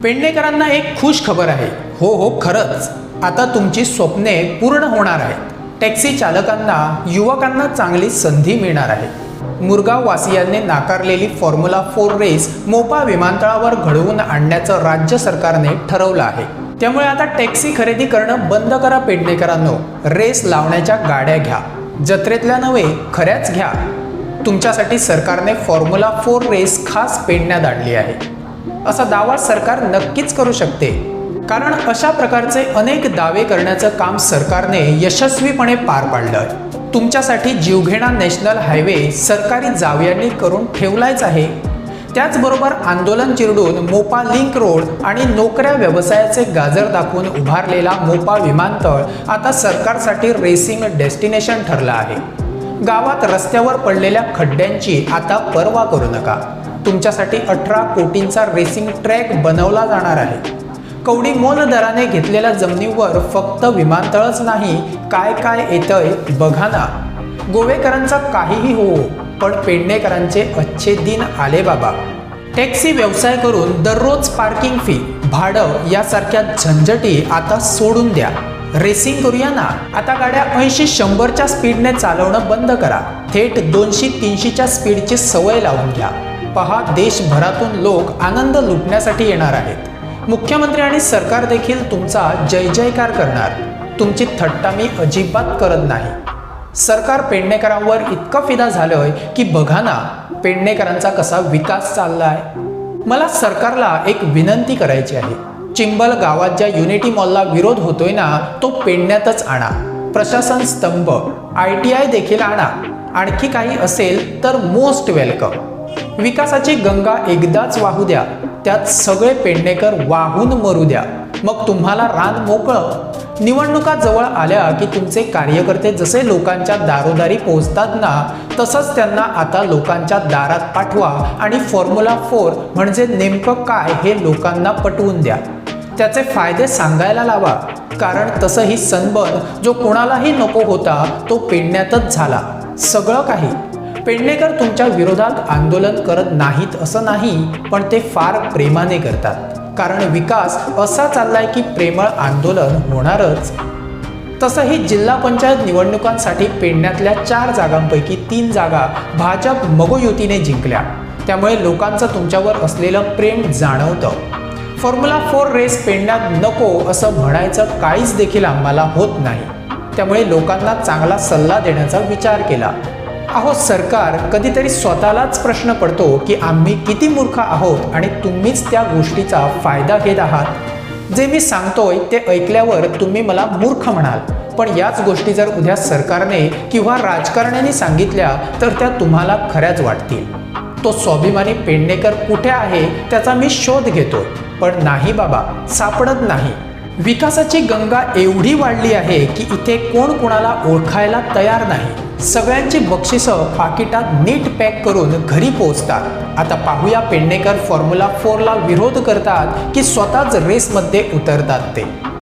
पेडणेकरांना एक खुश खबर आहे. हो खरंच आता तुमची स्वप्ने पूर्ण होणार आहेत. टॅक्सी चालकांना, युवकांना चांगली संधी मिळणार आहे. मुरगाव वासियांनी नाकारलेली फॉर्म्युला 4 रेस मोपा विमानतळावर घडवून आणण्याचं राज्य सरकारने ठरवलं आहे. त्यामुळे आता टॅक्सी खरेदी करणं बंद करा पेडणेकरांनो. रेस लावण्याच्या गाड्या घ्या, जत्रेतल्या नव्हे खऱ्याच घ्या. तुमच्यासाठी सरकारने फॉर्म्युला 4 रेस खास पेडण्यात आणली आहे असा दावा सरकार नक्कीच करू शकते. कारण अशा प्रकारचे अनेक दावे करण्याचं काम सरकारने यशस्वीपणे पार पाडलंय. तुमच्यासाठी जीवघेणा नॅशनल हायवे सरकारी जावयांनी करून ठेवलायच आहे. त्याचबरोबर आंदोलन चिरडून मोपा लिंक रोड आणि नोकऱ्या व्यवसायाचे गाजर दाखवून उभारलेला मोपा विमानतळ आता सरकारसाठी रेसिंग डेस्टिनेशन ठरलं आहे. गावात रस्त्यावर पडलेल्या खड्ड्यांची आता पर्वा करू नका. तुमच्यासाठी 18 कोटींचा रेसिंग ट्रॅक बनवला जाणार आहे. कवडी मोल दराने घेतलेल्या जमिनीवर फक्त विमानतळच नाही, काय काय येतंय बघा ना. गोवेकरांचा काहीही हो, पण पेडणेकरांचे अच्छे दिन आले बाबा. टॅक्सी व्यवसाय करून दररोज पार्किंग फी, भाडं यासारख्या झंझटी आता सोडून द्या. रेसिंग करूया ना. आता गाड्या 80-100च्या स्पीडने चालवणं बंद करा. थेट 200-300च्या स्पीडची सवय लावून घ्या. पहा, देशभरातून लोक आनंद लुटण्यासाठी येणार आहेत. मुख्यमंत्री आणि सरकार देखील तुमचा जय जयकार करणार. तुमची थट्टा मी अजिबात करत नाही. सरकार पेडणेकरांवर इतकं फिदा झालंय की बघा ना पेडणेकरांचा कसा विकास चाललाय. मला सरकारला एक विनंती करायची आहे. चिंबल गावात ज्या युनिटी मॉलला विरोध होतोय ना, तो पेडण्यातच आणा. प्रशासन स्तंभ, ITI देखील आणा. आणखी काही असेल तर मोस्ट वेलकम. विकासाची गंगा एकदाच वाहू द्या. त्यात सगळे पेडणेकर वाहून मरू द्या. मग तुम्हाला रान मोकळं. निवडणुका जवळ आल्या की तुमचे कार्यकर्ते जसे लोकांच्या दारोदारी पोहोचतात ना, तसंच त्यांना आता लोकांच्या दारात पाठवा आणि फॉर्म्युला 4 म्हणजे नेमकं काय हे लोकांना पटवून द्या. त्याचे फायदे सांगायला लावा. कारण तसंही सनबर्न जो कोणालाही नको होता तो पेडण्यातच झाला. सगळं काही. पेडणेकर तुमच्या विरोधात आंदोलन करत नाहीत असं नाही, पण ते फार प्रेमाने करतात. कारण विकास असा चाललाय की प्रेमळ आंदोलन होणारच. तसंही जिल्हा पंचायत निवडणुकांसाठी पेडण्यातल्या 4 जागांपैकी 3 जागा भाजप मगोयुतीने जिंकल्या. त्यामुळे लोकांचं तुमच्यावर असलेलं प्रेम जाणवतं. फॉर्म्युला 4 रेस पेडण्यात नको असं म्हणायचं काहीच देखील आम्हाला होत नाही. त्यामुळे लोकांना चांगला सल्ला देण्याचा विचार केला. अहो सरकार कधीतरी स्वतःलाच प्रश्न पडतो की आम्ही किती मूर्ख आहोत आणि तुम्हीच त्या गोष्टीचा फायदा घेत आहात. जे मी सांगतोय ते ऐकल्यावर तुम्ही मला मूर्ख म्हणाल, पण याच गोष्टी जर उद्या सरकारने किंवा राजकारण्यांनी सांगितल्या तर त्या तुम्हाला खऱ्याच वाटतील. तो स्वाभिमानी पेडणेकर कुठे आहे त्याचा मी शोध घेतोय, पण नाही बाबा, सापडत नाही. विकासाची गंगा एवढी वाढली आहे की इथे कोण कोणाला ओळखायला तयार नाही. सगळ्यांची बक्षिसं पाकिटात नीट पॅक करून घरी पोहोचतात. आता पाहूया पेडणेकर फॉर्म्युला 4 ला विरोध करतात की स्वतःच रेसमध्ये उतरतात ते.